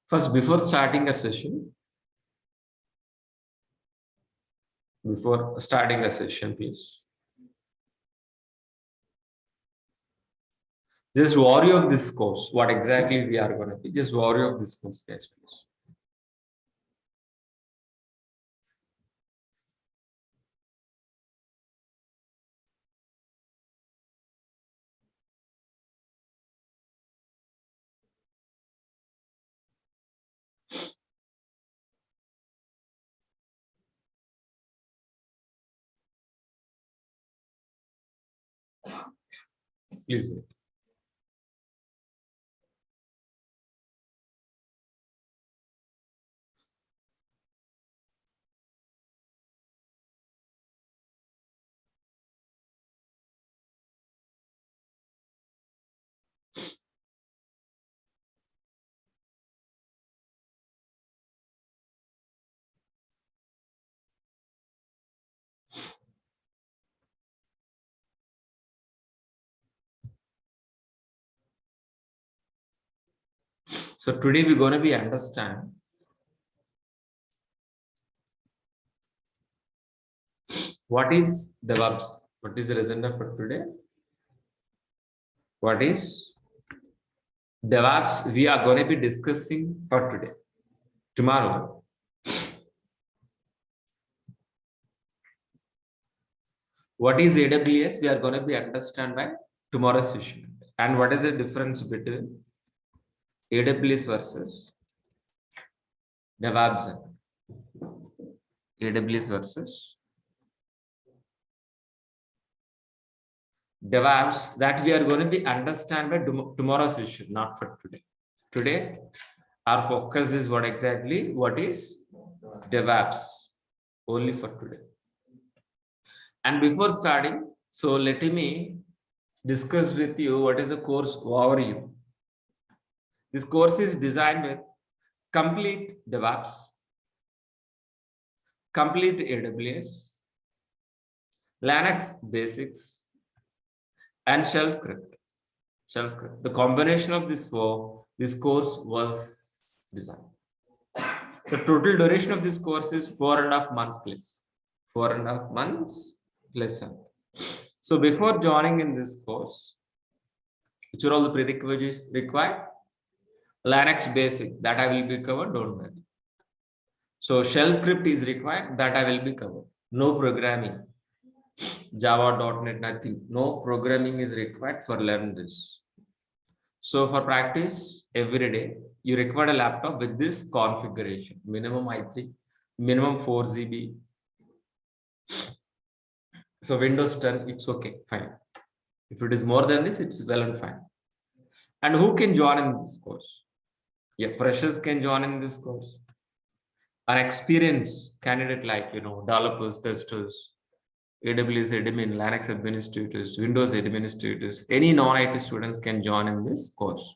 First, before starting a session, please. Just worry of this course. What exactly we are going to be. Just worry of this course, guys, please. Please wait. So today we're going to be understand what is Devops. What is the agenda for today? What is Devops? We are going to be discussing for today. Tomorrow. What is AWS? We are going to be understand by tomorrow's session. And what is the difference between AWS versus Devops? AWS versus Devops, that we are going to be understand by tomorrow's session, not for today. Today, our focus is what exactly? What is Devops? Only for today. And before starting, so let me discuss with you what is the course overview. This course is designed with complete Devops, complete AWS, Linux basics, and shell script. The combination of this course was designed. The total duration of this course is 4.5 months plus. 4.5 months lesson. So before joining in this course, which are all the prerequisites required? Linux basic, that I will be covered, don't worry. So shell script is required, that I will be covered. No programming, Java.NET, nothing. No programming is required for learning this. So for practice, every day, you require a laptop with this configuration. Minimum i3, minimum 4 GB. So Windows 10, it's okay, fine. If it is more than this, it's well and fine. And who can join in this course? Yeah, freshers can join in this course. An experienced candidate like, developers, testers, AWS admin, Linux administrators, Windows administrators, any non-IT students can join in this course.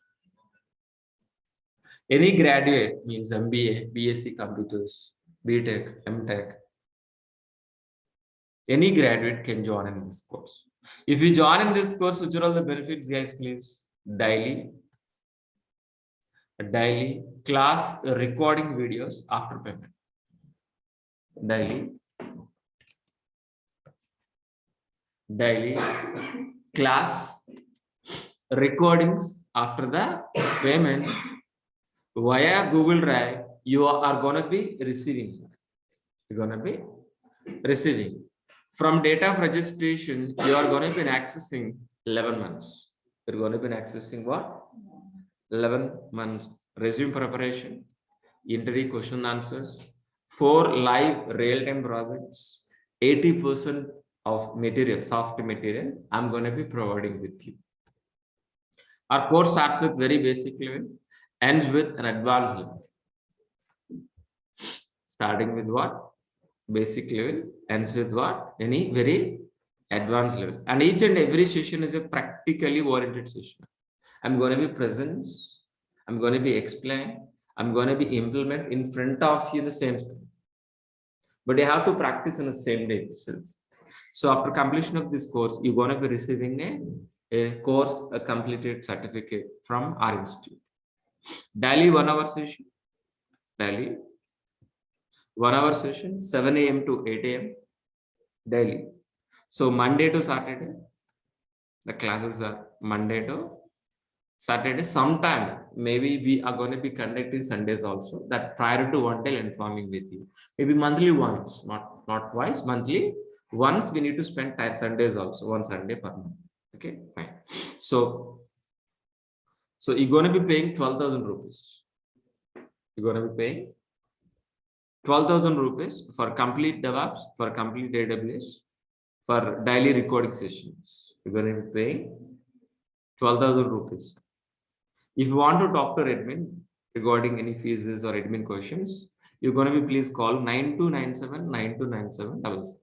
Any graduate means MBA, BSc computers, BTech, MTech. Any graduate can join in this course. If you join in this course, which are all the benefits, guys, please? Daily class recording videos after payment. Daily class recordings after the payment via Google Drive. You are going to be receiving. You're going to be receiving. From date of registration, you are going to be accessing 11 months. You're going to be accessing what? 11 months. Resume preparation, interview question answers, 4 live real-time projects, 80% of material, soft material, I'm going to be providing with you. Our course starts with very basic level, ends with an advanced level. Starting with what? Basic level, ends with what? Any very advanced level. And each and every session is a practically oriented session. I'm going to be present, I'm going to be explain, I'm going to be implement in front of you the same screen. But you have to practice on the same day itself. So after completion of this course, you're going to be receiving a course, a completed certificate from our institute. Daily 1 hour session, daily. 1 hour session, 7 a.m. to 8 a.m. daily. So Monday to Saturday, the classes are Monday to Saturday. Sometime maybe we are going to be conducting Sundays also. That prior to one day informing with you. Maybe monthly once, not twice, monthly. Once we need to spend Sundays also, one Sunday per month. Okay, fine. So you're going to be paying 12,000 rupees. You're going to be paying 12,000 rupees for complete Devops, for complete AWS, for daily recording sessions. You're going to be paying 12,000 rupees. If you want to talk to admin regarding any fees or admin questions, you're going to be please call 9297-9297-77.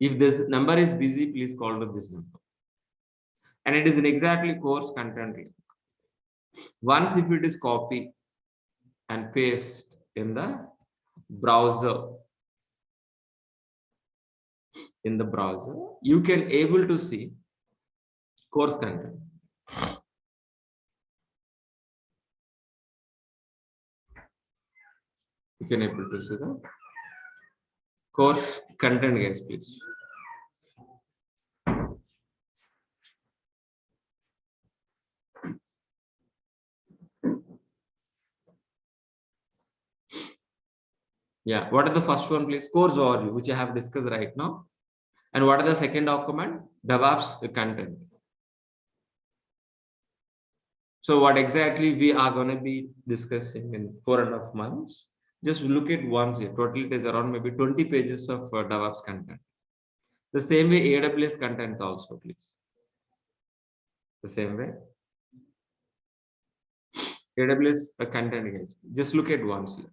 If this number is busy, please call to this number. And it is an exactly course content link. Once if it is copy and paste in the browser, you can able to see course content. You can able to see the course content, guys, please. Yeah, what are the first one, please? Course overview, which I have discussed right now. And what are the second document? Devops content. So what exactly we are going to be discussing in 4.5 months? Just look at once here. Total it is around maybe 20 pages of Devops content. The same way AWS content also, please. The same way. AWS content, guys. Just look at once here.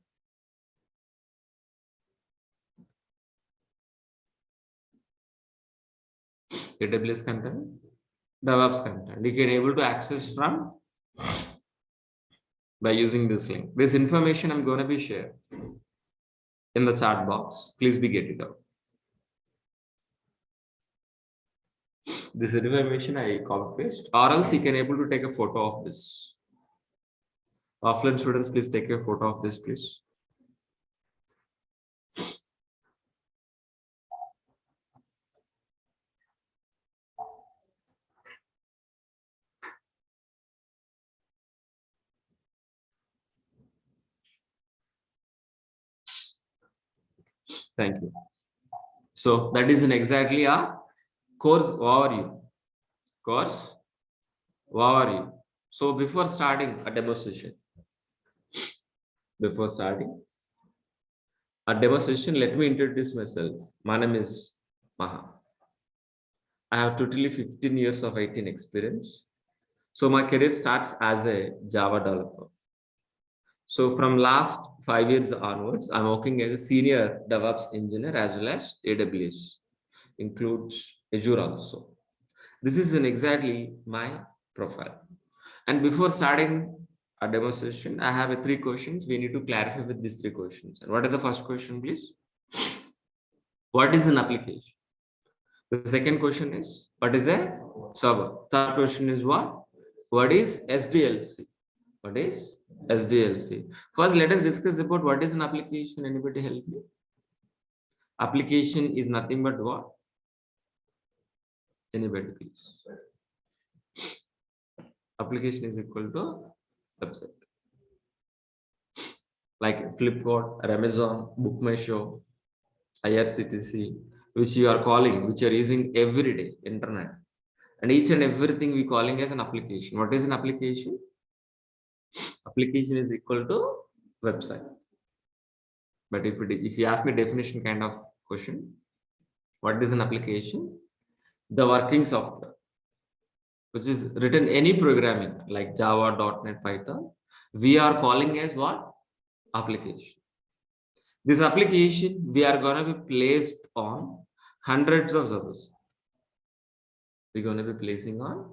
AWS content, Devops content. You can able to access from by using this link. This information I'm going to be shared in the chat box. Please be get it out. This information I copy paste, or else you can able to take a photo of this. Offline students, please take a photo of this, please. Thank you. So that is exactly a course overview. Course overview. So before starting a demonstration, let me introduce myself. My name is Maha. I have totally 15 years of IT experience. So my career starts as a Java developer. So from last 5 years onwards, I'm working as a senior DevOps engineer as well as AWS, includes Azure also. This is exactly my profile. And before starting a demonstration, I have 3 questions. We need to clarify with these 3 questions. And what is the first question, please? What is an application? The second question is, what is a server? Third question is what? What is SDLC? What is SDLC? First, let us discuss about what is an application. Anybody help me? Application is nothing but what? Anybody, please? Application is equal to website. Like Flipkart, Amazon, BookMyShow, IRCTC, which you are calling, which you are using every day, internet. And each and everything we calling as an application. What is an application? Application is equal to website. But if you ask me definition kind of question, what is an application? The working software, which is written any programming like Java, .NET, Python, we are calling as what? Application. This application, we are going to be placed on hundreds of servers. We're going to be placing on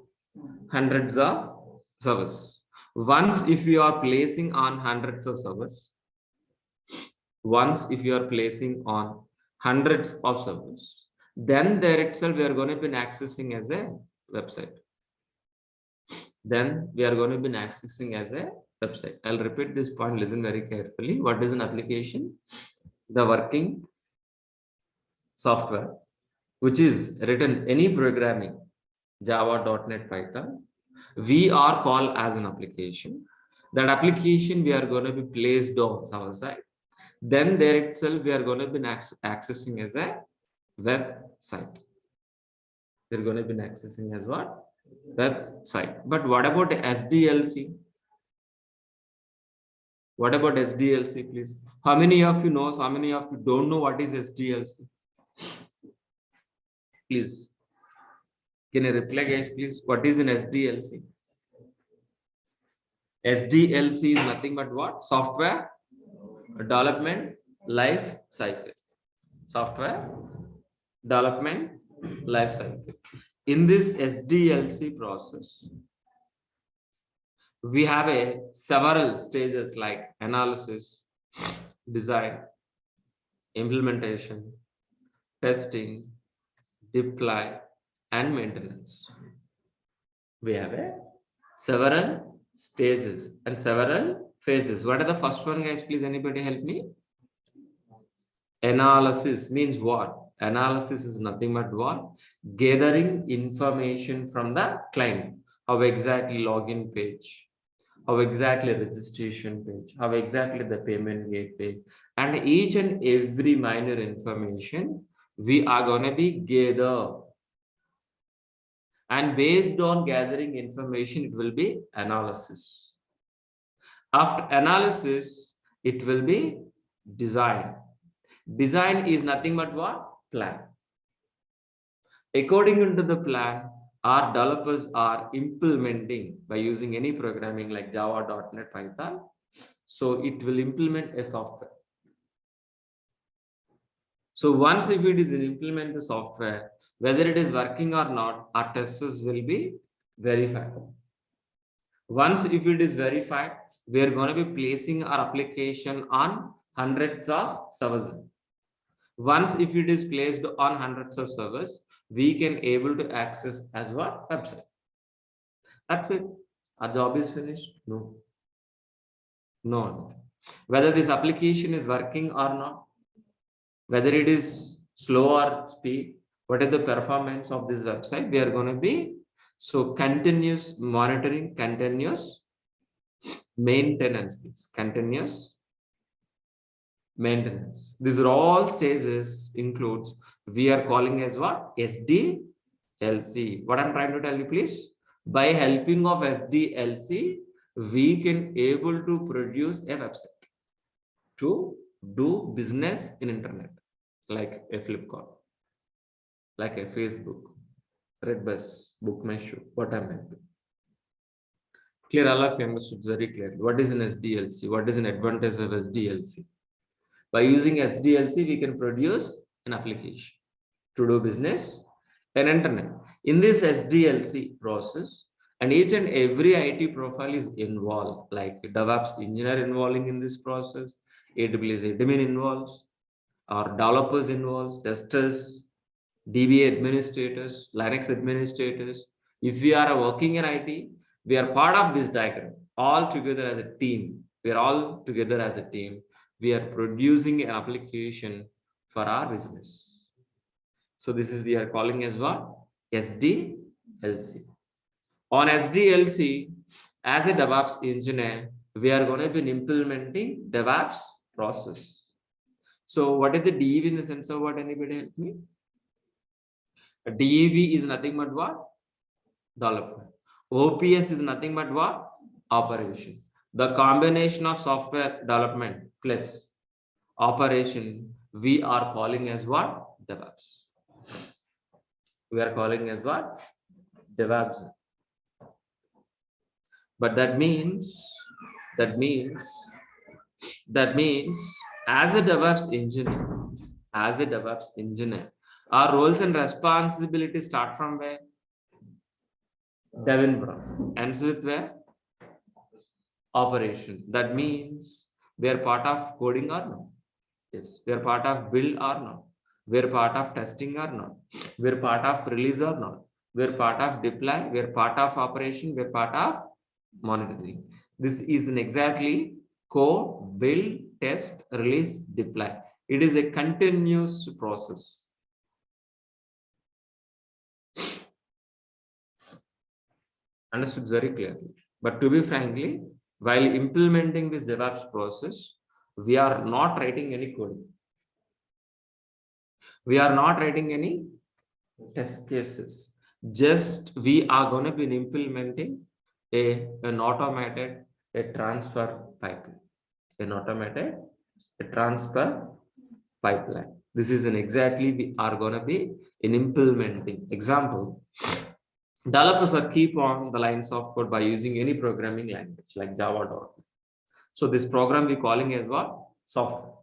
hundreds of servers. Once if you are placing on hundreds of servers, then there itself we are going to be accessing as a website. then we are going to be accessing as a website. I'll repeat this point, listen very carefully. What is an application? The working software which is written any programming, Java, .NET, Python, we are called as an application. That application we are going to be placed on server side. Then there itself we are going to be accessing as a website. We're going to be accessing as what? Website. But what about SDLC? What about SDLC, please? How many of you know? How many of you don't know what is SDLC? Please. Can you reply, guys, please? What is an SDLC? SDLC is nothing but what? Software development life cycle. Software development life cycle. In this SDLC process, we have several stages like analysis, design, implementation, testing, deploy, and maintenance. We have several stages and several phases. What are the first one, guys? Please, anybody help me? Analysis means what? Analysis is nothing but what? Gathering information from the client. How exactly login page, how exactly registration page, how exactly the payment gateway, and each and every minor information we are going to be gather. And based on gathering information, it will be analysis. After analysis, it will be design. Design is nothing but what? Plan. According to the plan, our developers are implementing by using any programming like Java, .NET, Python. So it will implement a software. So once if it is implement the software, whether it is working or not, our tests will be verified. Once if it is verified, we are going to be placing our application on hundreds of servers. Once if it is placed on hundreds of servers, we can able to access as what? Website. That's it. Our job is finished? No. No. Whether this application is working or not, whether it is slow or speed, what is the performance of this website, we are going to be so continuous monitoring, continuous maintenance, continuous maintenance. These are all stages includes, we are calling as what? SDLC. What I'm trying to tell you, please, by helping of SDLC, we can able to produce a website to do business in internet, like a Flipkart, like a Facebook, Redbus, Bookmyshow, what I meant. Clear, all of you understood very clearly. What is an SDLC? What is an advantage of SDLC? By using SDLC, we can produce an application to do business and internet. In this SDLC process, and each and every IT profile is involved, like Devops engineer involving in this process, AWS admin involves, our developers involves, testers, DBA administrators, Linux administrators. If we are working in IT, we are part of this diagram, all together as a team. We are all together as a team. We are producing an application for our business. So this is, we are calling as what? SDLC. On SDLC, as a DevOps engineer, we are going to be implementing DevOps process. So what is the DEV in the sense of what? Anybody help me? A DEV is nothing but what? Development. OPS is nothing but what? Operation. The combination of software development plus operation, we are calling as what? DevOps. We are calling as what? DevOps. But that means as a DevOps engineer, our roles and responsibilities start from where? Dev infra. Ends with where? Operation. That means we are part of coding or not? Yes. We are part of build or not? We are part of testing or not? We are part of release or not? we're part of deploy, we're part of operation, we're part of monitoring. This is an exactly code, build, test, release, deploy. It is a continuous process. Understood very clearly. But to be frankly, while implementing this DevOps process, we are not writing any code. We are not writing any test cases. Just we are going to be implementing an automated transfer pipeline. An automated transfer pipeline. This is an exactly we are going to be implementing. Example, developers are keep on the lines of code by using any programming language like Java. So this program we calling as what? Software.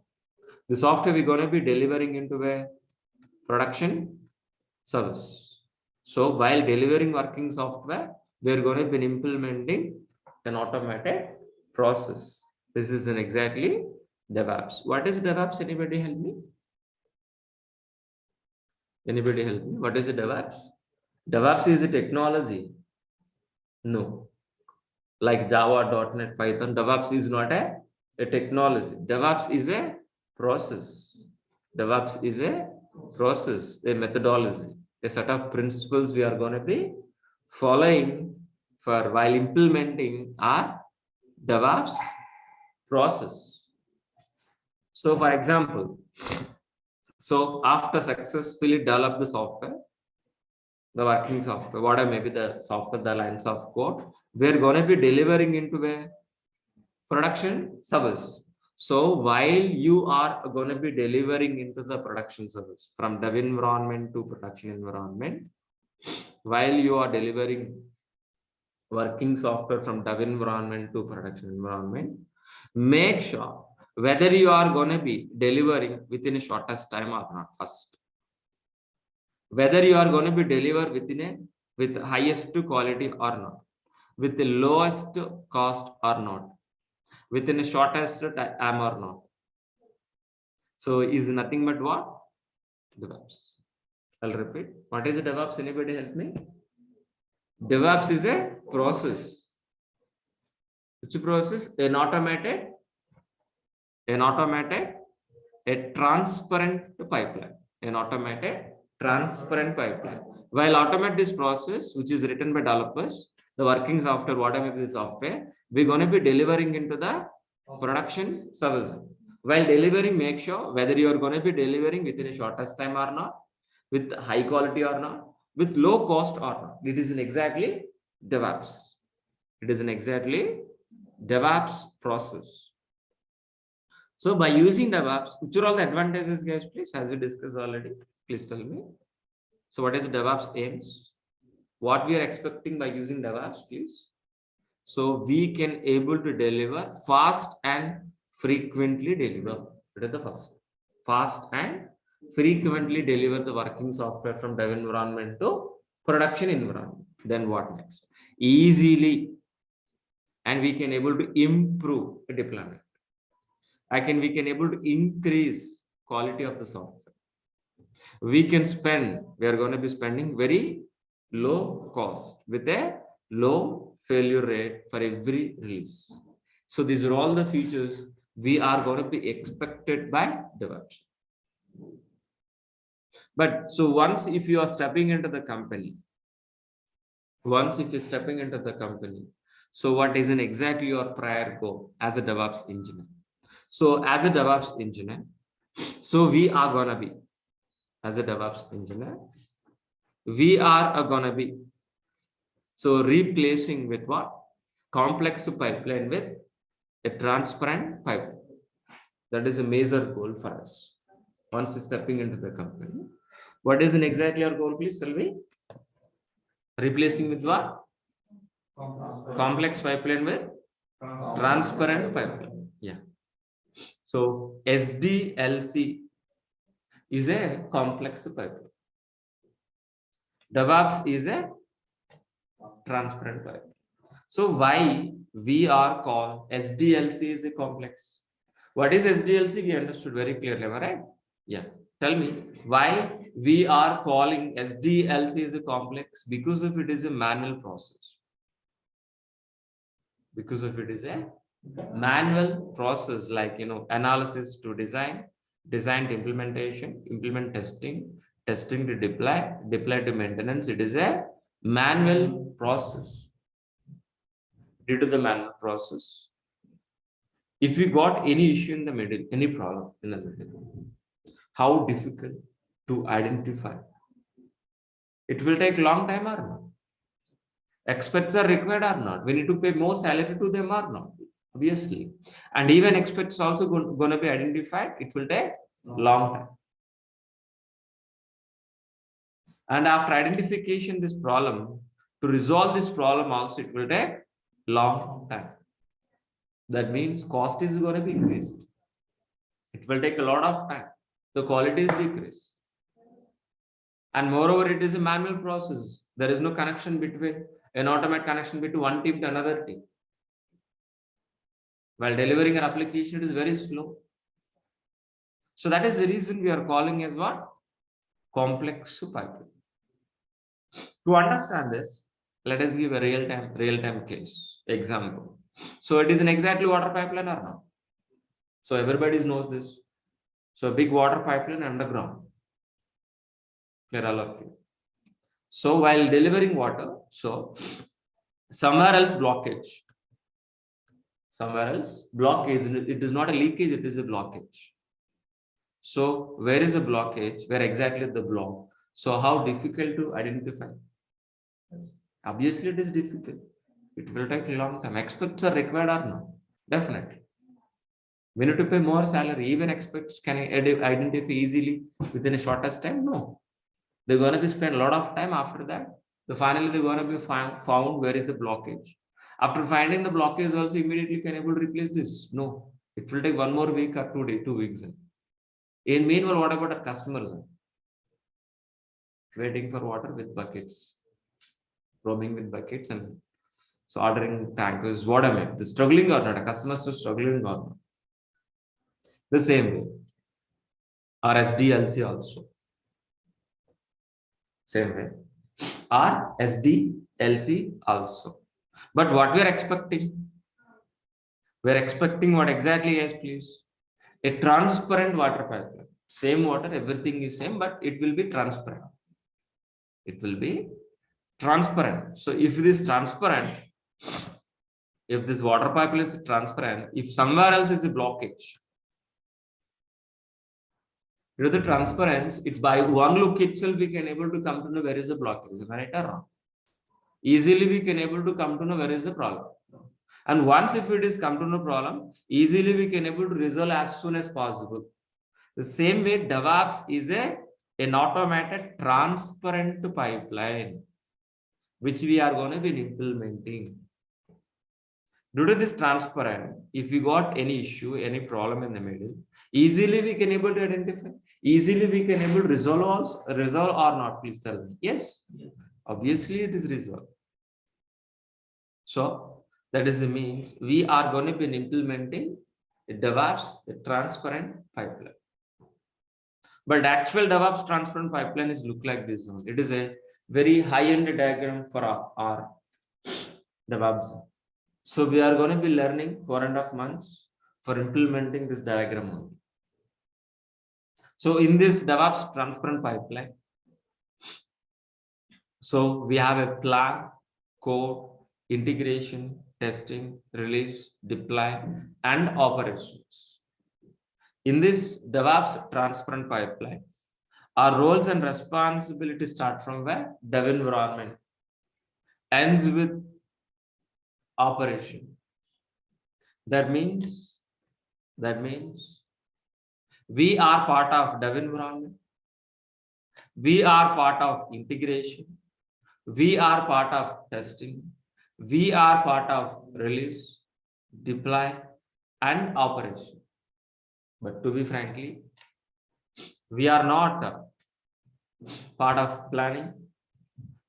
The software we're going to be delivering into a production service. So while delivering working software, we're going to be implementing an automated process. This is an exactly DevOps. What is DevOps? Anybody help me? Anybody help me? What is a DevOps? DevOps is a technology. No. Like Java, .NET, Python, DevOps is not a technology. DevOps is a process. DevOps is a process, a methodology, a set of principles we are going to be following for while implementing our DevOps process. So for example, so after successfully develop the software, the working software, whatever may be the software, the lines of code, we're going to be delivering into a production service. So while you are going to be delivering into the production service from dev environment to production environment, while you are delivering working software from dev environment to production environment, make sure whether you are going to be delivering within a shortest time or not first. Whether you are going to be delivered with highest quality or not, with the lowest cost or not, within a shortest time or not. So is nothing but what? DevOps. I'll repeat. What is DevOps? Anybody help me? DevOps is a process. Which process? An automated, a transparent pipeline. An automated, transparent pipeline. While automate this process, which is written by developers, the working software, whatever the software, we're going to be delivering into the production service. While delivering, make sure whether you are going to be delivering within a shortest time or not, with high quality or not, with low cost or not. It is an exactly DevOps. It is an exactly DevOps process. So by using DevOps, which are all the advantages, guys, please, as we discussed already, please tell me. So what is DevOps aims? What we are expecting by using DevOps, please? So we can able to deliver fast and frequently deliver. That is the first. Fast and frequently deliver the working software from dev environment to production environment. Then what next? Easily, and we can able to improve the deployment. We can able to increase quality of the software. We are going to be spending very low cost with a low failure rate for every release. So these are all the features we are going to be expected by DevOps. But so once if you are stepping into the company, so what is exactly your prior goal as a DevOps engineer? So as a DevOps engineer, so we are going to be, as a DevOps engineer, we are going to be, so replacing with what? Complex pipeline with a transparent pipeline. That is a major goal for us. Once stepping into the company, what is exactly our goal? Please tell me. Replacing with what? Complex pipeline with transparent pipeline. Yeah. So SDLC is a complex pipeline. DevOps is a transparent pipeline. So why we are called SDLC is a complex? What is SDLC? We understood very clearly, right? Yeah. Tell me why we are calling SDLC as a complex? Because of it is a manual process. Because of it is a manual process, like, analysis to design, design to implementation, implement testing, testing to deploy, deploy to maintenance. It is a manual process. Due to the manual process, if we got any issue in the middle, any problem in the middle, how difficult to identify? It will take long time or not? Experts are required or not? We need to pay more salary to them or not? Obviously. And even experts also going to be identified. It will take long time. And after identification this problem, to resolve this problem also, it will take long time. That means cost is going to be increased. It will take a lot of time. The quality is decreased. And moreover, it is a manual process. There is no connection between an automatic connection between one team to another team. While delivering an application, it is very slow. So that is the reason we are calling as what? Complex pipeline. To understand this, let us give a real-time case example. So it is an exactly water pipeline or not? So everybody knows this. So a big water pipeline underground. Clear, all of you. So while delivering water, so somewhere else blockage. Somewhere else blockage. It is not a leakage, it is a blockage. So where is a blockage? Where exactly the block? So how difficult to identify? Obviously, it is difficult. It will take a long time. Experts are required or not? Definitely. We need to pay more salary. Even experts can identify easily within a shortest time? No. They're going to be spend a lot of time after that. Finally, they're going to be found where is the blockage. After finding the blockage, also immediately can able to replace this? No. It will take 1 more week or 2 weeks. In meanwhile, what about our customers? Waiting for water with buckets. Roaming with buckets and so ordering tankers. What am I? The struggling or not? A customers are struggling or not? The same way. Or SDLC also. Same way. Or SDLC also. But what we are expecting? We are expecting what exactly? Yes, please. A transparent water pipeline. Same water, everything is same, but it will be transparent. It will be transparent. So if it is transparent, if this water pipeline is transparent, if somewhere else is a blockage, due to the transparency, it's by one look itself we can able to come to know where is the blockage. Am I right or wrong? Easily we can able to come to know where is the problem. And once if it is come to know problem, easily we can able to resolve as soon as possible. The same way Devops is an automated transparent pipeline, which we are going to be implementing. Due to this transparent, if we got any issue, any problem in the middle, easily we can able to identify. Easily we can able to resolve or not. Please tell me. Yes. Obviously it is resolved. So that is the means we are going to be implementing a Devops, a transparent pipeline. But actual Devops transparent pipeline is look like this one. It is a very high-end diagram for our Devops. So we are going to be learning 4.5 months for implementing this diagram only. So in this Devops transparent pipeline, so we have a plan, code, integration, testing, release, deploy, and operations. In this Devops transparent pipeline, our roles and responsibilities start from where? Dev environment, ends with operation. That means we are part of dev environment, we are part of integration, we are part of testing, we are part of release, deploy, and operation. But to be frankly, we are not part of planning,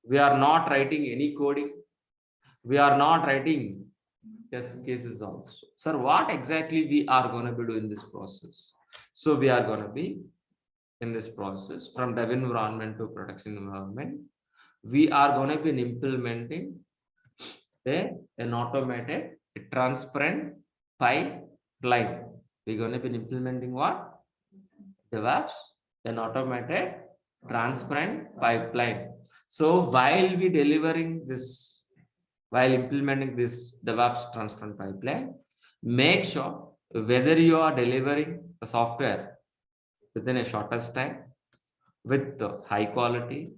we are not writing any coding, we are not writing test cases also. Sir, what exactly we are going to be doing this process? So we are going to be in this process from dev environment to production environment, we are going to be implementing an automated, transparent pipeline. We're going to be implementing what? Devops, an automated, transparent pipeline. So while we delivering this, while implementing this DevOps transparent pipeline, make sure whether you are delivering the software within a shortest time, with high quality,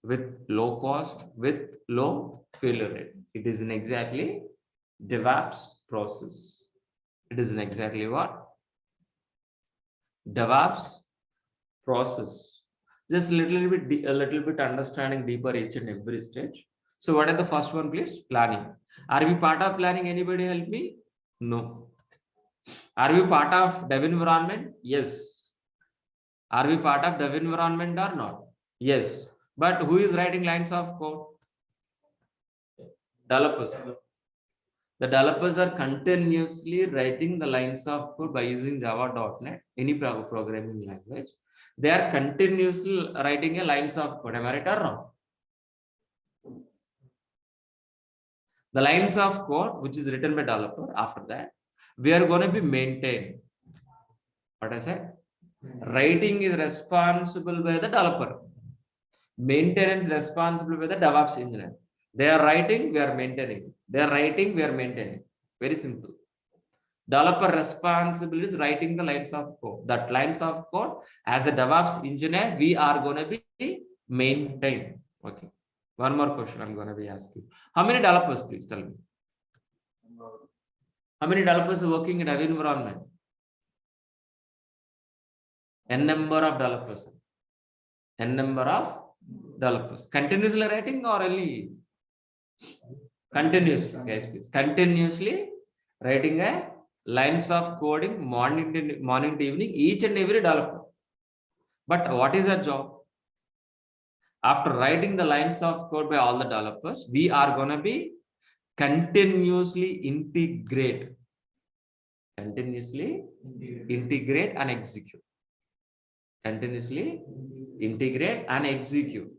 with low cost, with low failure rate. It is in exactly DevOps process. It is in exactly what? DevOps process. Just a little bit understanding deeper each and every stage. So what are the first one, please? Planning. Are we part of planning? Anybody help me? No. Are we part of dev environment? Yes. Are we part of dev environment or not? Yes. But who is writing lines of code? Developers. The developers are continuously writing the lines of code by using Java.NET, any programming language. They are continuously writing a lines of code. Am I right or wrong? The lines of code which is written by developer, after that we are going to be maintained. What I said? Writing is responsible by the developer. Maintenance responsible by the DevOps engineer. They are writing, we are maintaining. They are writing, we are maintaining. Very simple. Developer responsible is writing the lines of code. That lines of code, as a DevOps engineer, we are going to be maintained. Okay. One more question I'm going to be asking. How many developers, please tell me? How many developers are working in dev environment? N number of developers. N number of developers. Continuously writing or only? Continuously, guys, please. Continuously writing a lines of coding morning to evening, each and every developer. But what is our job? After writing the lines of code by all the developers, we are going to be continuously integrate and execute. Continuously integrate and execute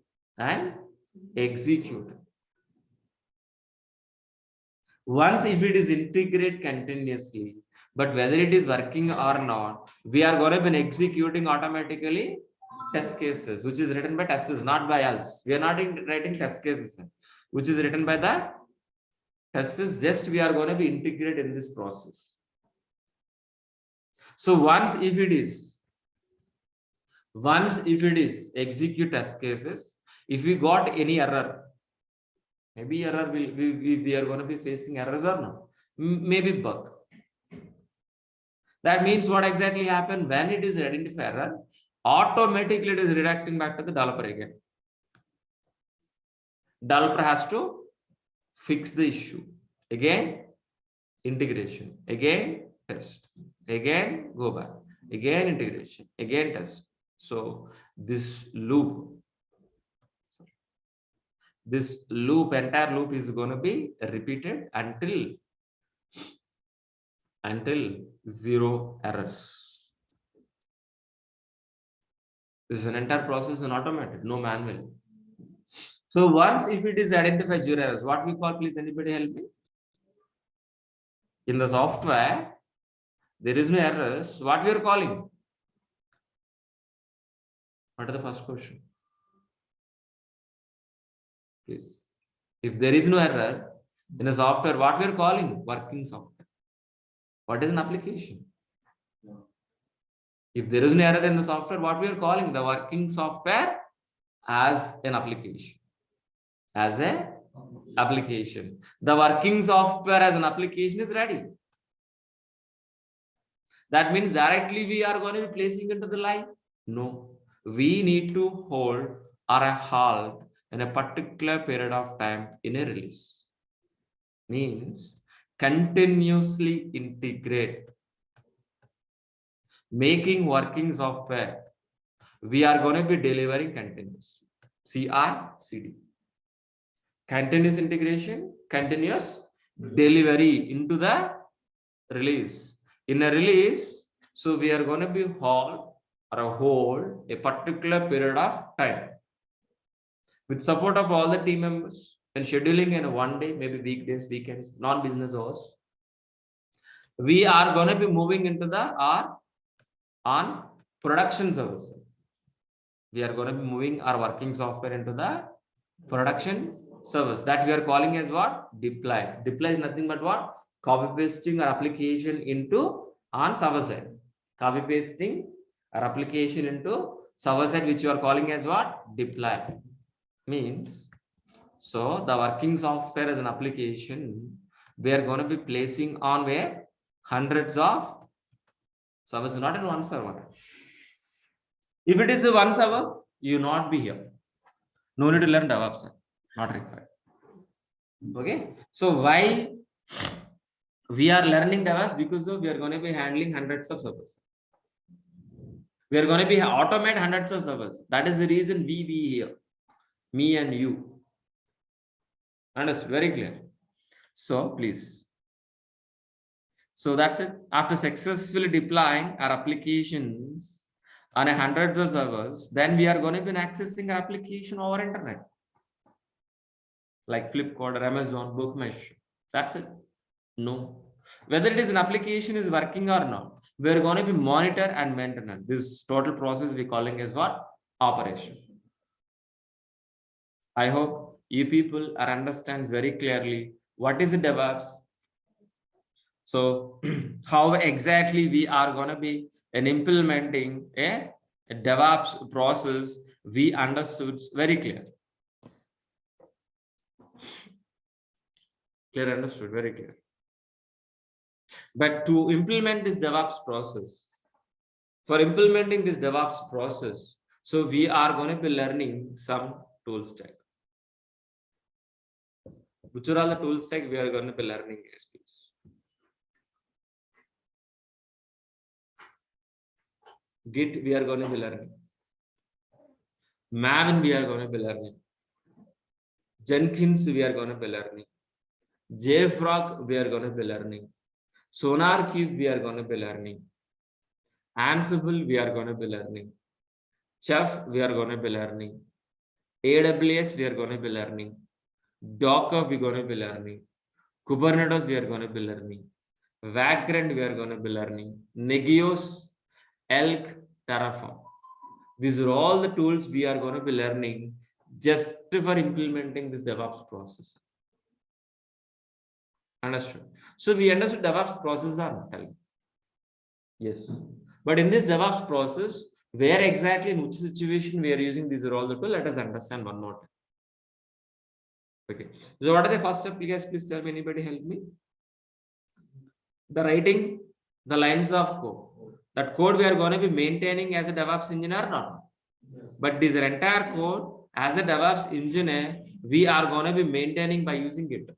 Once if it is integrate continuously, but whether it is working or not, we are going to be executing automatically test cases, which is written by testers, not by us. We are not writing test cases, which is written by the testers. Just we are going to be integrated in this process. So once if it is execute test cases, if we got any error, maybe error we are going to be facing errors or no, maybe bug. That means what exactly happened when it is identify error, automatically it is redirecting back to the developer again. Developer has to fix the issue. Again, integration. Again, test. Again, go back. Again, integration. Again, test. So this loop, entire loop is going to be repeated until zero errors. This is an entire process and automated, no manual. So once if it is identified zero errors, what we call, please anybody help me? In the software, there is no errors. What we are calling? What are the first question? Please. If there is no error in a software, what we are calling? Working software. What is an application? If there is no error in the software, what we are calling? The working software as an application. As a application. The working software as an application is ready. That means directly we are going to be placing into the live? No. We need to hold or a halt in a particular period of time in a release. Means continuously integrate. Making working software, we are going to be delivering continuously. CR/CD. Continuous integration, continuous delivery into the release. In a release, so we are going to be halt or a whole a particular period of time with support of all the team members and scheduling in one day, maybe weekdays, weekends, non-business hours. We are going to be moving into the R on production service. We are going to be moving our working software into the production service that we are calling as what? Deploy. Deploy is nothing but what? Copy pasting our application into on server side. Copy pasting our application into server side, which you are calling as what? Deploy. Means, so the working software as an application, we are going to be placing on where hundreds of servers, not in one server. If it is a one server, you not be here. No need to learn DevOps, not required. Okay, so why we are learning DevOps? Because we are going to be handling hundreds of servers. We are going to be automate hundreds of servers. That is the reason we be here, me and you. Understood? Very clear. So please. So that's it. After successfully deploying our applications on hundreds of servers, then we are going to be accessing our application over internet, like Flipkart or Amazon, Bookmesh. That's it. No. Whether it is an application is working or not, we're going to be monitor and maintenance. This total process we're calling as what? Operation. I hope you people are understands very clearly what is the DevOps. So how exactly we are going to be implementing a DevOps process, we understood very clear. Clear, understood, very clear. But to implement this DevOps process, for implementing this DevOps process, so we are going to be learning some tool stack. Which are all the tool stack we are going to be learning, yes, please. Git we are going to be learning. Maven we are going to be learning. Jenkins we are going to be learning. JFrog we are going to be learning. SonarQube we are going to be learning. Ansible we are going to be learning. Chef we are going to be learning. AWS we are going to be learning. Docker we are going to be learning. Kubernetes we are going to be learning. Vagrant we are going to be learning. Negios, Elk, Terraform. These are all the tools we are going to be learning just for implementing this DevOps process. Understood? So we understood DevOps process are telling. Yes. But in this DevOps process, where exactly in which situation we are using these are all the tools, let us understand one more time. Okay. So what are the first steps? Please tell me, anybody help me? The writing the lines of code. That code we are going to be maintaining as a DevOps engineer or not? Yes. But this entire code as a DevOps engineer, we are going to be maintaining by using it.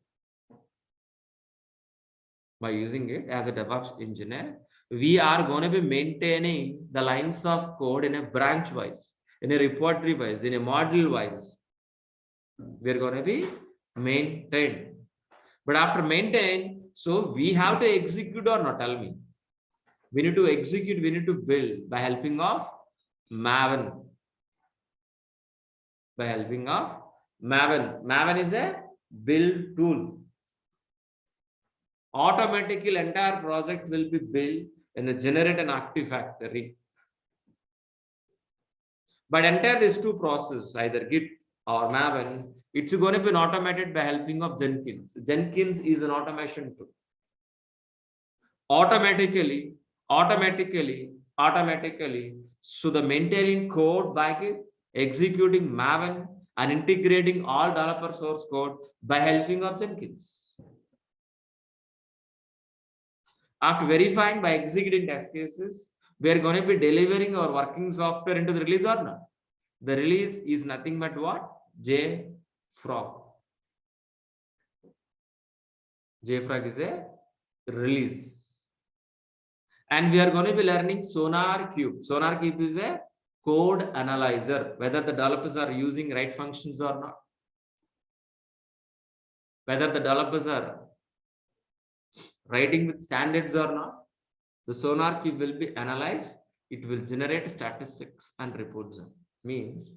By using it as a DevOps engineer, we are going to be maintaining the lines of code in a branch wise, in a repository wise, in a module wise. We are going to be maintained. But after maintain, so we have to execute or not? Tell me. We need to execute, we need to build by helping of Maven. By helping of Maven. Maven is a build tool. Automatically, entire project will be built in a generate and active factory. But entire these two processes, either Git or Maven, it's going to be automated by helping of Jenkins. Jenkins is an automation tool. Automatically, so the maintaining code by Git, executing Maven, and integrating all developer source code by helping of Jenkins. After verifying by executing test cases, we are going to be delivering our working software into the release or not? The release is nothing but what? JFrog. JFrog is a release. And we are going to be learning SonarQube. SonarQube is a code analyzer, whether the developers are using right functions or not. Whether the developers are writing with standards or not. The SonarQube will be analyzed it will generate statistics and reports them. Means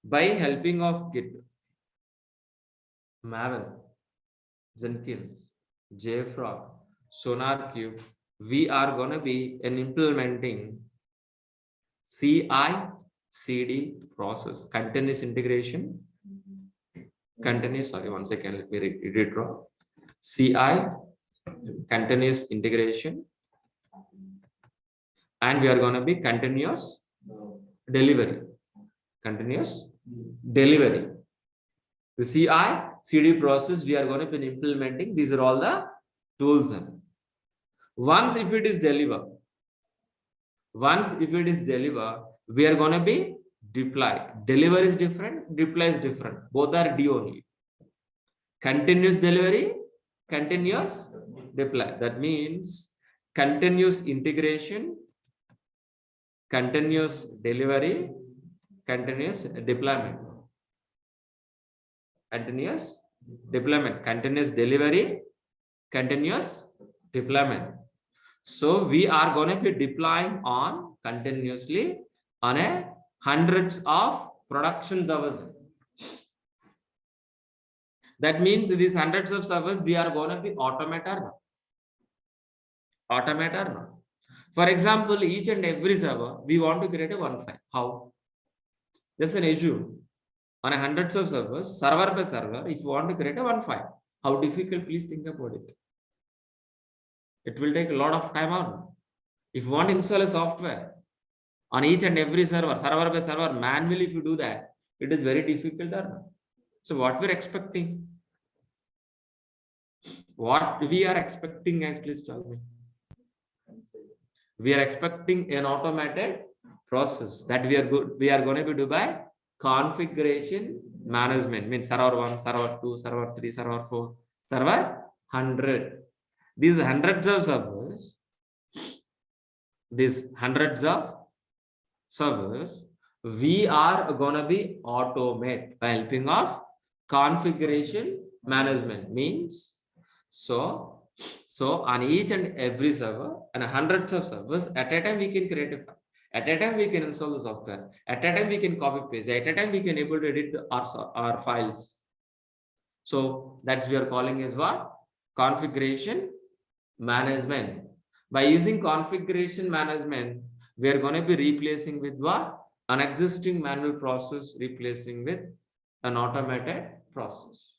by helping of Git, Maven, Jenkins, JFrog, SonarQube, we are going to be implementing CI/CD process, continuous integration. Continuous, sorry, one second, let me read it wrong. CI, continuous integration, and we are going to be continuous delivery. Continuous delivery. The CI/CD process we are going to be implementing. These are all the tools. Once if it is delivered, we are going to be deploy. Deliver is different, deploy is different. Both are D only. Continuous delivery, continuous deploy. That means continuous integration, continuous delivery, continuous deployment. Continuous deployment, continuous delivery, continuous deployment. So we are going to be deploying on continuously on hundreds of production servers. That means these hundreds of servers we are going to be automator. For example, each and every server we want to create a one file. How? Just an issue. On hundreds of servers, server by server, if you want to create a one file, how difficult? Please think about it. It will take a lot of time out. If you want to install a software on each and every server, server by server, manually, if you do that, it is very difficult. So what we're expecting? What we are expecting, guys, please tell me. We are expecting an automated process that we are going to be do by configuration management. Means server 1, server 2, server 3, server 4, server 100. These hundreds of servers, we are going to be automate by helping of configuration management. Means so on each and every server and hundreds of servers at a time we can create a file. At a time we can install the software. At a time we can copy paste. At a time we can able to edit our files. So that's we are calling as what? Configuration management. By using configuration management, we are going to be replacing with what? An existing manual process, replacing with an automated process.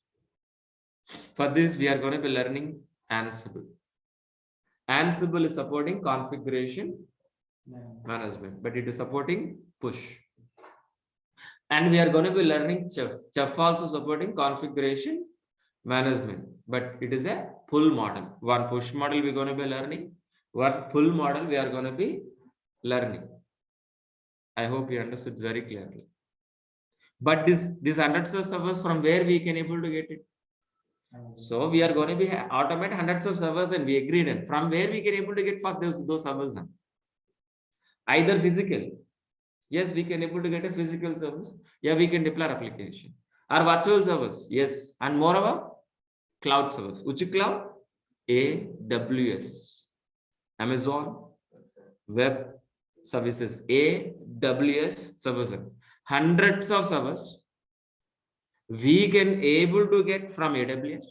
For this, we are going to be learning Ansible. Ansible is supporting configuration management, but it is supporting push. And we are going to be learning Chef. Chef also supporting configuration management, but it is a pull model. One push model we're going to be learning. One pull model we are going to be learning. I hope you understood very clearly. But this hundreds of servers, from where we can able to get it? So we are going to be automate hundreds of servers, and we agreed. And from where we can able to get first those servers? Either physical. Yes, we can able to get a physical service. Yeah, we can deploy application. Or virtual servers. Yes. And moreover, cloud servers. Which cloud? AWS. Amazon Web Services. AWS servers. Hundreds of servers we can able to get from AWS.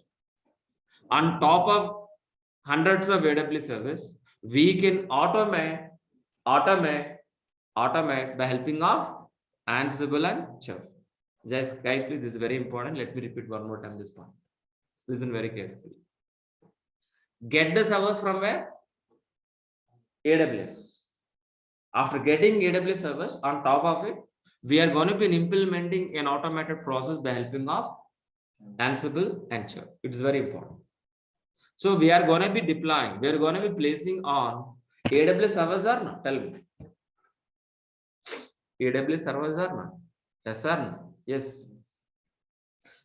On top of hundreds of AWS servers, we can automate by helping of Ansible and Chef. Just guys, please, this is very important. Let me repeat one more time this point. Listen very carefully. Get the servers from where? AWS. After getting AWS servers, on top of it, we are going to be implementing an automated process by helping of Ansible and Chef. It's very important. So we are going to be deploying. We are going to be placing on AWS servers or not? Tell me. AWS servers or not? Yes or no? Yes.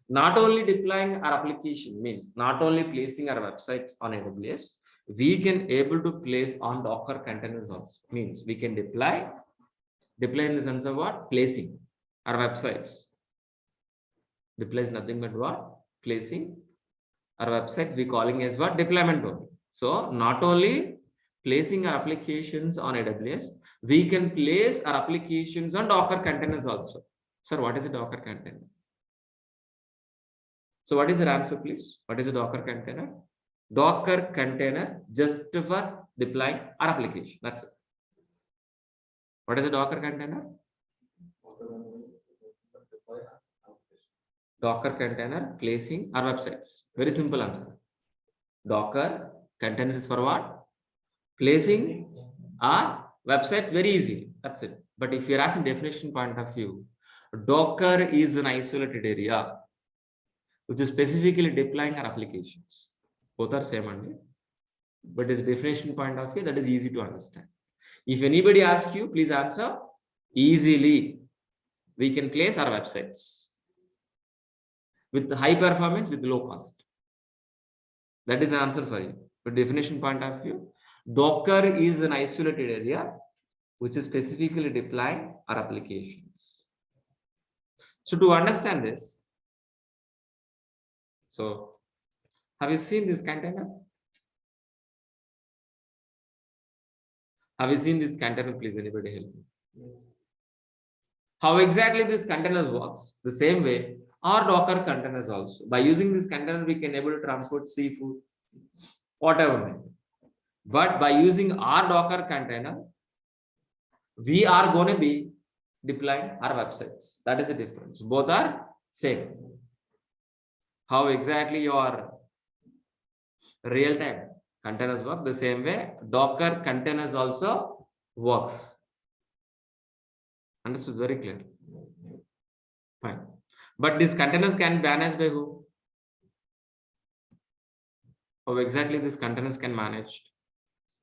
Not only deploying our application, means not only placing our websites on AWS, we can able to place on Docker containers also. Means we can deploy in the sense of what? Placing our websites. Deploy is nothing but what? Placing our websites. We calling as what? Deployment only. So not only placing our applications on AWS, we can place our applications on Docker containers also. Sir, what is a Docker container? So what is your answer, please? What is a Docker container? Docker container just for deploying our application. That's it. What is a Docker container? Docker container placing our websites. Very simple answer. Docker container is for what? Placing our websites very easy. That's it. But if you're asking definition point of view, Docker is an isolated area which is specifically deploying our applications. Both are same only. But its definition point of view, that is easy to understand. If anybody asks you, please answer easily. We can place our websites with high performance, with low cost. That is the answer for you. But definition point of view, Docker is an isolated area which is specifically deploying our applications. So to understand this, so have you seen this container? Have you seen this container? Please, anybody help me. How exactly this container works? The same way our Docker containers also. By using this container, we can able to transport seafood, whatever. But by using our Docker container, we are going to be deploying our websites. That is the difference. Both are same. How exactly your real-time containers work? The same way Docker containers also works. Understood? Very clear. Fine. But these containers can be managed by who? How exactly these containers can manage?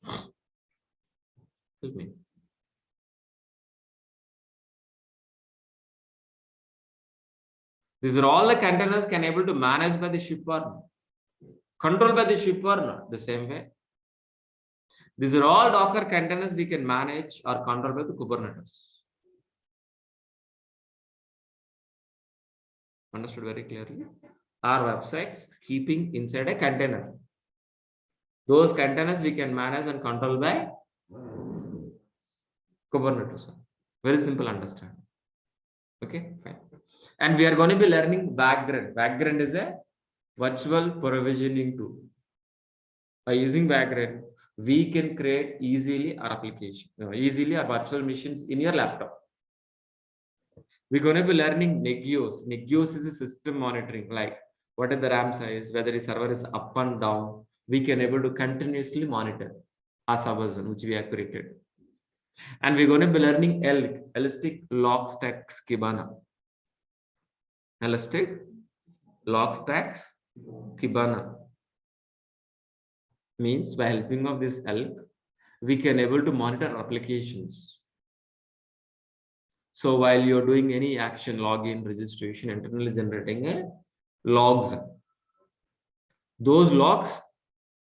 Help me. These are all the containers can able to manage by the shipper, control by the shipper, not the same way. These are all Docker containers we can manage or control by the Kubernetes. Understood very clearly? Our websites keeping inside a container. Those containers we can manage and control by Kubernetes. Very simple understanding. Okay, fine. And we are going to be learning background. Background is a virtual provisioning tool. By using background, we can create easily our application, easily our virtual machines in your laptop. We're going to be learning Nagios. Nagios is a system monitoring, like what is the RAM size, whether the server is up and down. We can able to continuously monitor our servers which we have created. And we're going to be learning ELK, Elastic Log Stacks Kibana. Elastic Log Stacks Kibana means by helping of this ELK, we can able to monitor applications. So while you're doing any action, login, registration, internally generating a logs. Those logs,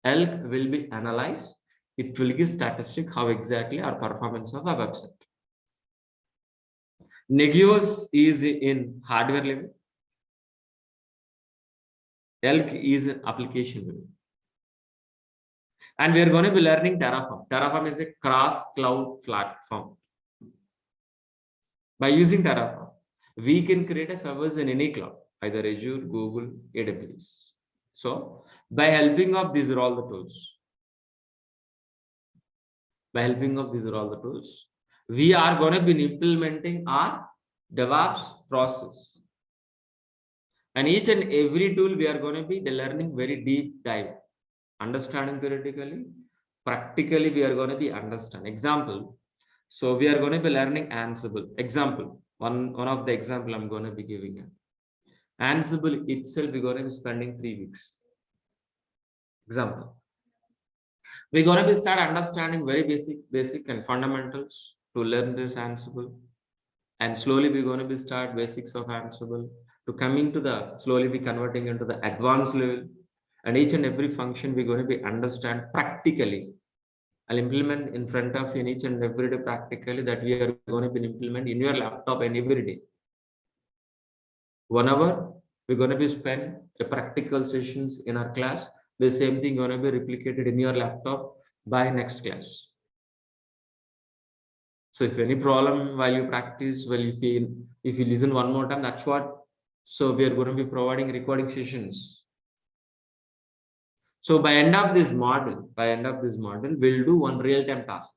ELK will be analyzed. It will give statistic how exactly our performance of our website. Nagios is in hardware level. ELK is an application level. And we are going to be learning Terraform. Terraform is a cross-cloud platform. By using Terraform, we can create a service in any cloud, either Azure, Google, AWS. So, by helping of these are all the tools. By helping of these are all the tools, we are going to be implementing our Devops process. And each and every tool we are going to be learning very deep dive. Understanding theoretically, practically we are going to be understanding. Example. So we are going to be learning Ansible. Example. One of the example I'm going to be giving it. Ansible itself we're going to be spending 3 weeks. Example. We're going to be start understanding very basic and fundamentals to learn this Ansible. And slowly we're going to be start basics of Ansible to coming to the slowly be converting into the advanced level. And each and every function we're going to be understand practically. I'll implement in front of you each and every day practically that we are going to be implement in your laptop and every day. 1 hour we're going to be spend a practical sessions in our class. The same thing going to be replicated in your laptop by next class. So if any problem while you practice, if you listen one more time, that's what. So we are going to be providing recording sessions. So by end of this module, we'll do one real-time task.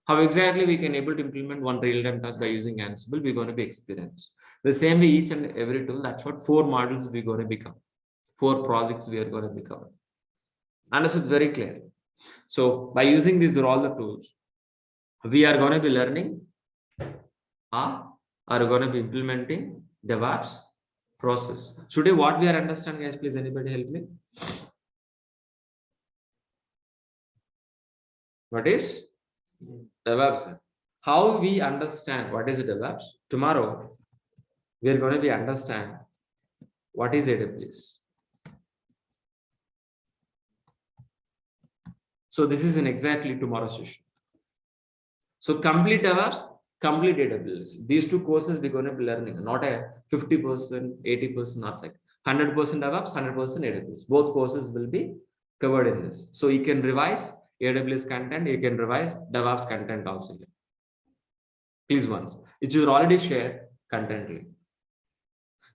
How exactly we can able to implement one real-time task by using Ansible, we're going to be experienced. The same way each and every tool, that's what 4 modules we're going to become. 4 projects we are going to become. Understood? It's very clear. So by using these all the tools, we are going to be learning, are going to be implementing DevOps process. Today, what we are understanding, guys, please anybody help me? What is DevOps? How we understand what is DevOps? Tomorrow, we are going to be understand what is AWS. So this is in exactly tomorrow's session. So complete DevOps, complete AWS. These 2 courses we're going to be learning, not a 50%, 80%, not like 100% DevOps, 100% AWS. Both courses will be covered in this. So you can revise AWS content, you can revise DevOps content also. Please once. It is already shared content link.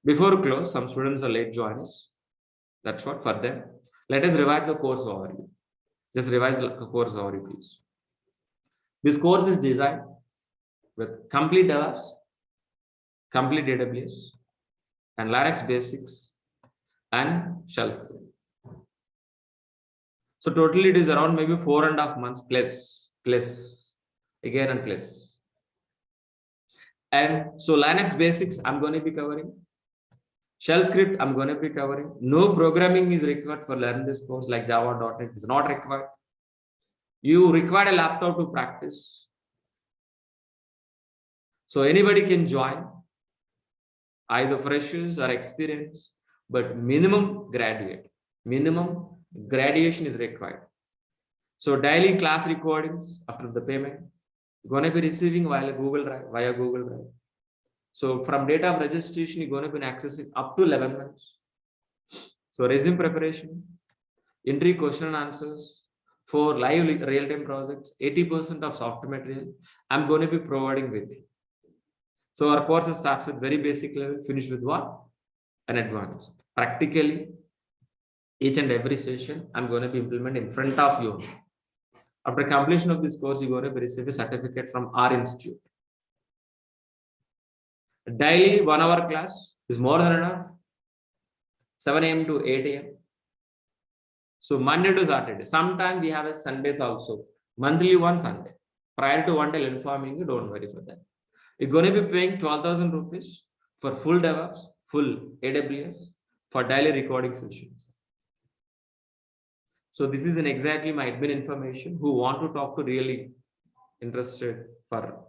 Before close, some students are late joiners. That's what for them. Let us revise the course overview. Just revise the course overview, please. This course is designed with complete DevOps, complete AWS, and Linux basics and shell script. So totally it is around maybe 4.5 months plus again and plus. And so Linux basics I'm going to be covering. Shell script I'm going to be covering. No programming is required for learning this course, like Java.NET is not required. You require a laptop to practice. So anybody can join, either freshers or experienced, but minimum graduation is required. So daily class recordings after the payment, you're going to be receiving via Google Drive. So from date of registration, you're going to be accessing up to 11 months. So resume preparation, entry question and answers for live real-time projects, 80% of software material I'm going to be providing with you. So our course starts with very basic level, finish with what? An advanced. Practically, each and every session I'm going to be implementing in front of you. After completion of this course, you're going to receive a certificate from our institute. Daily 1 hour class is more than enough. 7 a.m. to 8 a.m. So Monday to Saturday. Sometimes we have a Sundays also. Monthly one Sunday. Prior to one day informing you, don't worry for that. You're going to be paying 12,000 rupees for full DevOps, full AWS for daily recording sessions. So this is exactly my admin information. Who want to talk to really interested for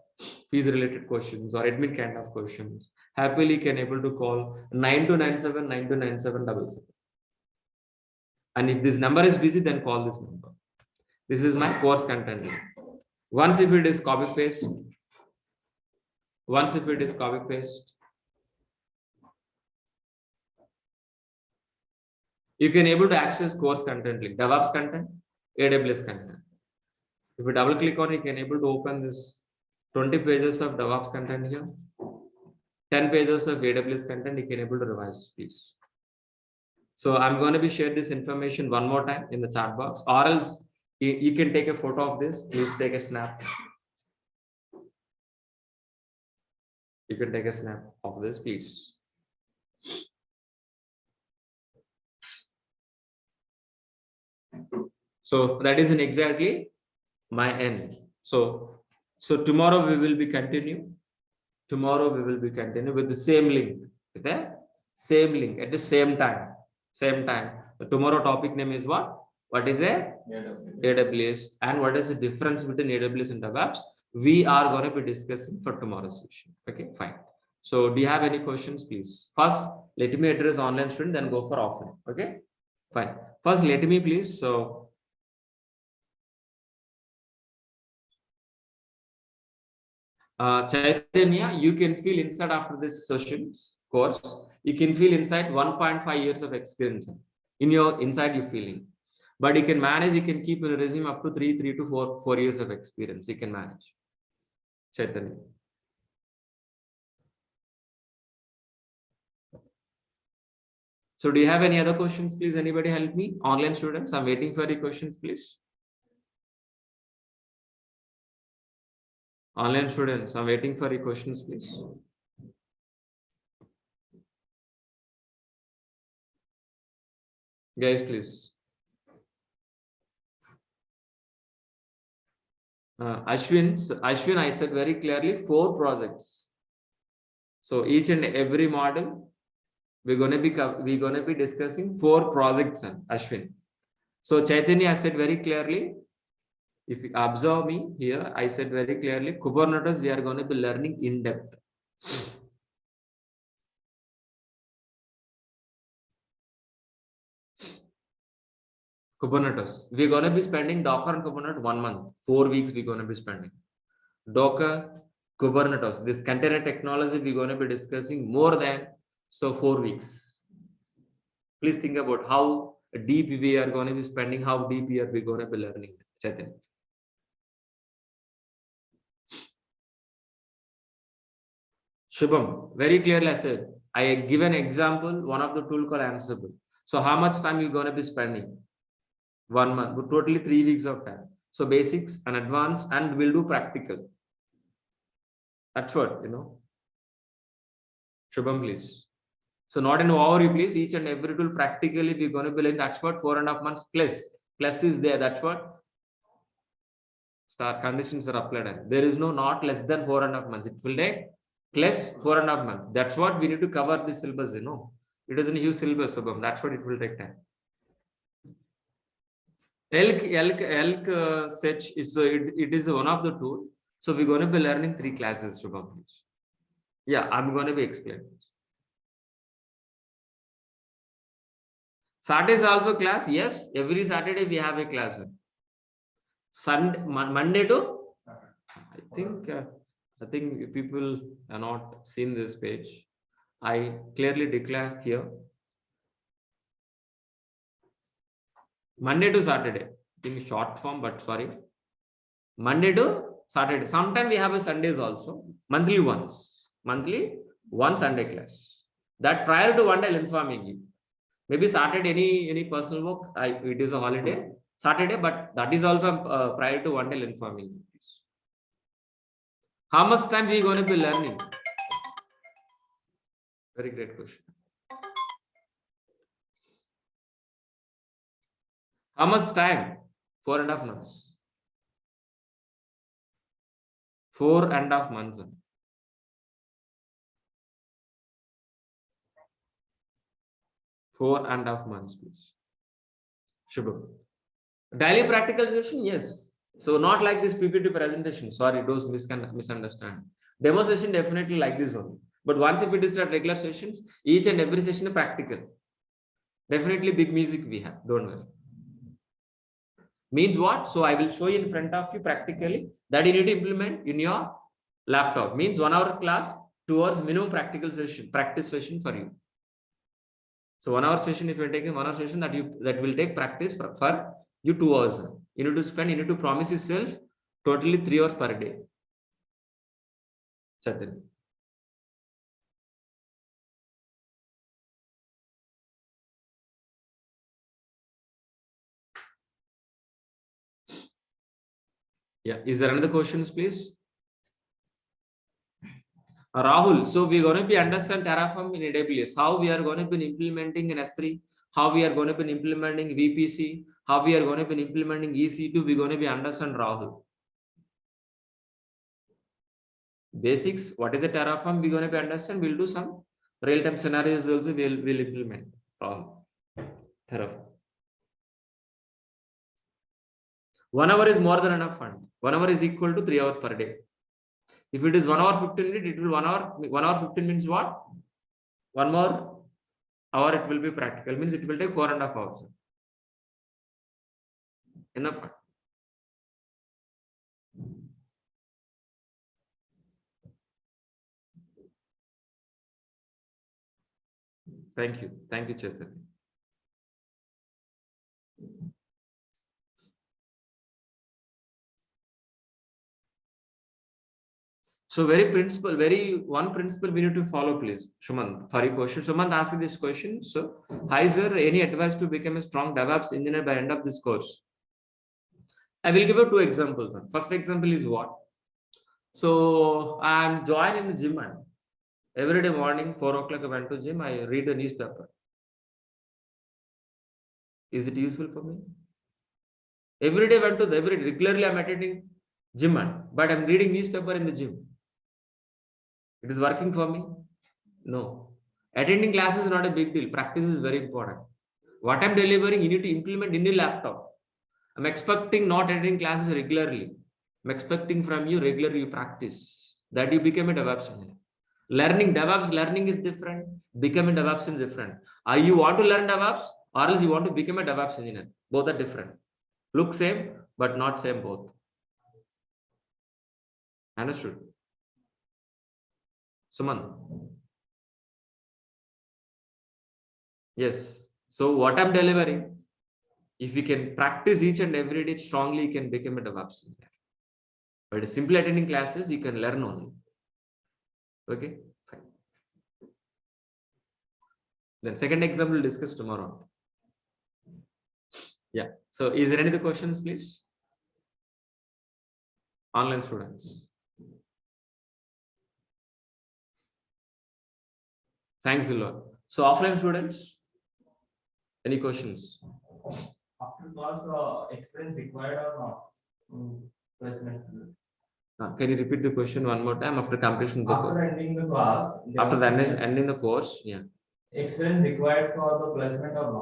fees related questions or admin kind of questions, happily can able to call 9297 929777. And if this number is busy, then call this number. This is my course content. Once if it is copy paste, you can able to access course content link, DevOps content, AWS content. If you double click on it, you can able to open this 20 pages of DevOps content here, 10 pages of AWS content, you can able to revise please. So I'm going to be share this information one more time in the chat box, or else you can take a photo of this. Please take a snap. You can take a snap of this, please. So that is exactly my end. So tomorrow we will be continue. Tomorrow we will be continue with the same link. With the same link at the same time. The tomorrow topic name is what? What is a AWS, and what is the difference between AWS and DevOps? We are going to be discussing for tomorrow's session. Okay, fine. So do you have any questions, please? First, let me address online student, then go for offline. Okay, fine. First, let me please. So Chaitanya, you can feel inside after this sessions course, you can feel inside 1.5 years of experience in your inside you feeling. But he can manage, he can keep in a resume up to 3 to 4 years of experience. He can manage. Chaitanya. So do you have any other questions, please? Anybody help me? Online students, I'm waiting for your questions, please. Online students, I'm waiting for your questions, please. Guys, please. Ashwin, I said very clearly 4 projects. So each and every model, we're going to be discussing 4 projects, Ashwin. So Chaitanya, I said very clearly, if you observe me here, I said very clearly, Kubernetes, we are going to be learning in depth. Kubernetes, we're going to be spending Docker and Kubernetes 1 month, 4 weeks we're going to be spending. Docker, Kubernetes, this container technology we're going to be discussing more than 4 weeks. Please think about how deep we are going to be spending, how deep we are going to be learning. Chaitanya. Shubham, very clearly I said, I give an example, one of the tool called Ansible. So how much time you're going to be spending? 1 month, totally 3 weeks of time. So basics and advanced, and we'll do practical. That's what, Shubham, please. So not in overview, please. Each and every tool practically we're going to be learning. That's what 4.5 months plus. Plus is there. That's what star conditions are applied. There is no not less than 4.5 months. It will take plus 4.5 months. That's what we need to cover this syllabus. It is a huge syllabus. That's what it will take time. Elk Sech is it is one of the tool. So we're going to be learning 3 classes. Shubham, please. Yeah, I'm going to be explaining. Saturday is also class. Yes, every Saturday we have a class. Sunday, Monday to. I think people are not seen this page. I clearly declare here. Monday to Saturday. I think short form, but sorry. Monday to Saturday. Sometimes we have a Sundays also. Monthly once. Monthly one Sunday class. That prior to one day I'll informing you. Maybe Saturday any personal work. It is a holiday Saturday, but that is also prior to one day I'll informing you. How much time we are going to be learning? Very great question. How much time? 4.5 months. 4.5 months. 4.5 months, please. Shubham. Daily practical session, yes. So not like this PPT presentation. Sorry, those misunderstand. Demo session definitely like this one. But once if it is at regular sessions, each and every session is practical. Definitely big music we have. Don't worry. Means what? So I will show you in front of you practically that you need to implement in your laptop. Means 1 hour class, 2 hours minimum practice session for you. So 1 hour session, if you're taking 1 hour session, that will take practice for you 2 hours. You need to promise yourself totally 3 hours per day. Certainly. Yeah. Is there another questions, please? Rahul, so we're going to be understand Terraform in AWS, how we are going to be implementing in S3, how we are going to be implementing VPC, how we are going to be implementing EC2, we're going to be understand Rahul. Basics, what is the Terraform, we're going to be understand, we'll do some real-time scenarios also, we'll implement Rahul. Terraform. 1 hour is more than enough fund. 1 hour is equal to 3 hours per day. If it is 1 hour 15 minutes, it will 1 hour 15 minutes what? 1 more hour it will be practical. Means it will take 4.5 hours. Enough fun. Thank you. Thank you, Chaitanya. So one principle we need to follow, please. Shumant, for your question. Shumant asked this question. So, hi sir, any advice to become a strong DevOps engineer by end of this course? I will give you 2 examples. First example is what? So I'm joining the gym and every day morning, 4 o'clock I went to gym, I read the newspaper. Is it useful for me? Every day regularly I'm attending gym, but I'm reading newspaper in the gym. It is working for me? No. Attending class is not a big deal. Practice is very important. What I'm delivering, you need to implement in your laptop. I'm expecting not attending classes regularly. I'm expecting from you regularly you practice. That you become a DevOps engineer. DevOps learning is different. Becoming DevOps is different. You want to learn DevOps or else you want to become a DevOps engineer. Both are different. Look same, but not same both. Understood? Suman. Yes. So what I'm delivering, if you can practice each and every day strongly, you can become a DevOps engineer. But simply attending classes, you can learn only. Okay, fine. Then second example we'll discuss tomorrow. Yeah. So is there any other questions, please? Online students. Thanks a lot. So offline students, any questions? After class, experience required or not? Placement. Can you repeat the question one more time after completion of the After course? ending the class. After the ending the course, yeah. Experience required for the placement or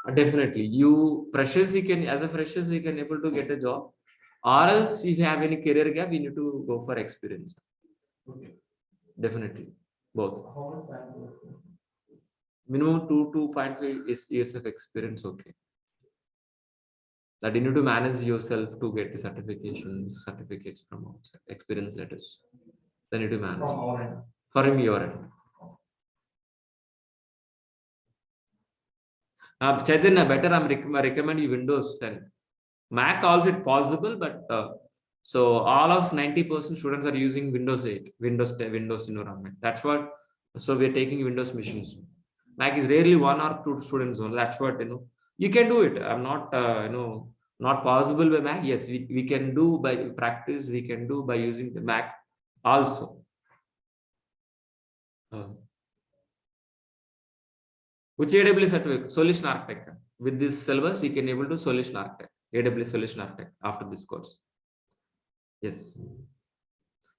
not? Definitely. You freshers, you can, as a freshers, you can able to get a job. Or else if you have any career gap, you need to go for experience. Okay. Definitely. Both. How much time? Minimum 2.5 years of experience, okay. That you need to manage yourself to get the certificates from outside, experience letters. Then you need to manage. From our end. For me, your end. Chaitanya, better I recommend you Windows 10. Mac also it possible, but so all of 90% students are using Windows 8, Windows 10, Windows environment. That's what. So we're taking Windows machines. Mac is rarely 1 or 2 students only. That's what you can do it. I'm not not possible by Mac. Yes, we can do by practice. We can do by using the Mac also. Which AWS certificate? Solution architect. With this syllabus, you can able to solution architect. AWS solution architect after this course. Yes.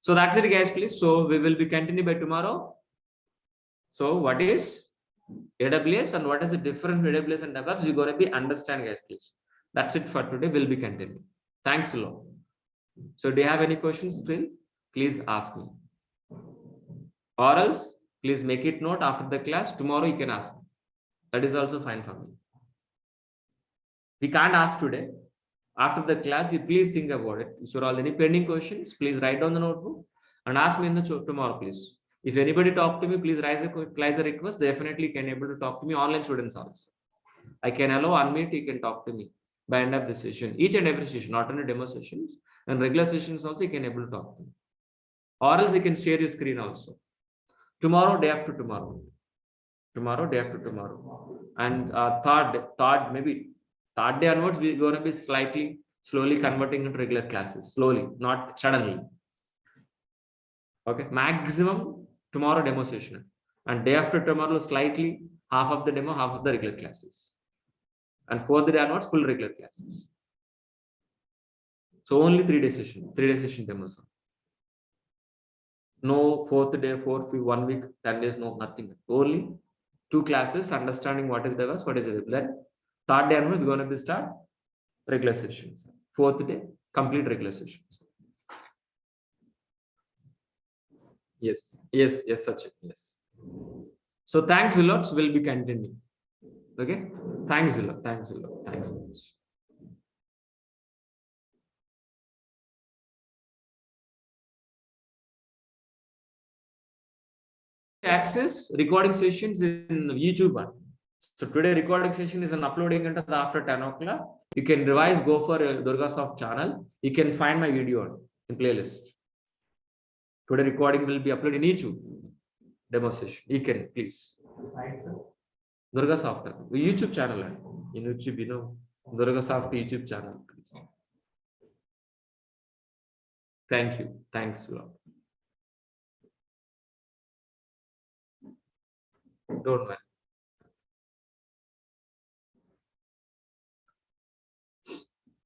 So that's it, guys. Please. So we will be continue by tomorrow. So what is AWS and what is the difference between AWS and DevOps? You're gonna be understand, guys. Please. That's it for today. We'll be continuing. Thanks a lot. So do you have any questions, please ask me. Or else, please make it note after the class. Tomorrow you can ask me. That is also fine for me. We can't ask today. After the class, you please think about it. So all any pending questions, please write down the notebook and ask me in the tomorrow, please. If anybody talk to me, please raise a request. Definitely can able to talk to me. Online students also. I can allow unmute. You can talk to me by end of the session. Each and every session, not only demo sessions and regular sessions also, you can able to talk to me. Or else you can share your screen also. Tomorrow, day after tomorrow. Tomorrow, day after tomorrow. And maybe third day onwards, we're going to be slowly converting into regular classes. Slowly, not suddenly. Okay, maximum tomorrow demo session. And day after tomorrow, slightly half of the demo, half of the regular classes. And fourth day onwards, full regular classes. So only 3 day session demos. No fourth day, 1 week, 10 days, no, nothing. Only 2 classes, understanding what is DevOps, what is it. Then third day onwards, we're going to be start regular sessions. Fourth day, complete regular sessions. Yes, Sachin, yes. So thanks a lot. So we'll be continuing. Okay, thanks a lot. Thanks so much. Access recording sessions in YouTube. So today recording session is an uploading into the after 10 o'clock. You can revise, go for a DURGASOFT channel. You can find my video in playlist. Today recording will be uploaded in YouTube demo session. You can please. Site, sir. DURGASOFT YouTube channel. In YouTube, DURGASOFT YouTube channel, please. Thank you. Thanks a lot. Don't mind.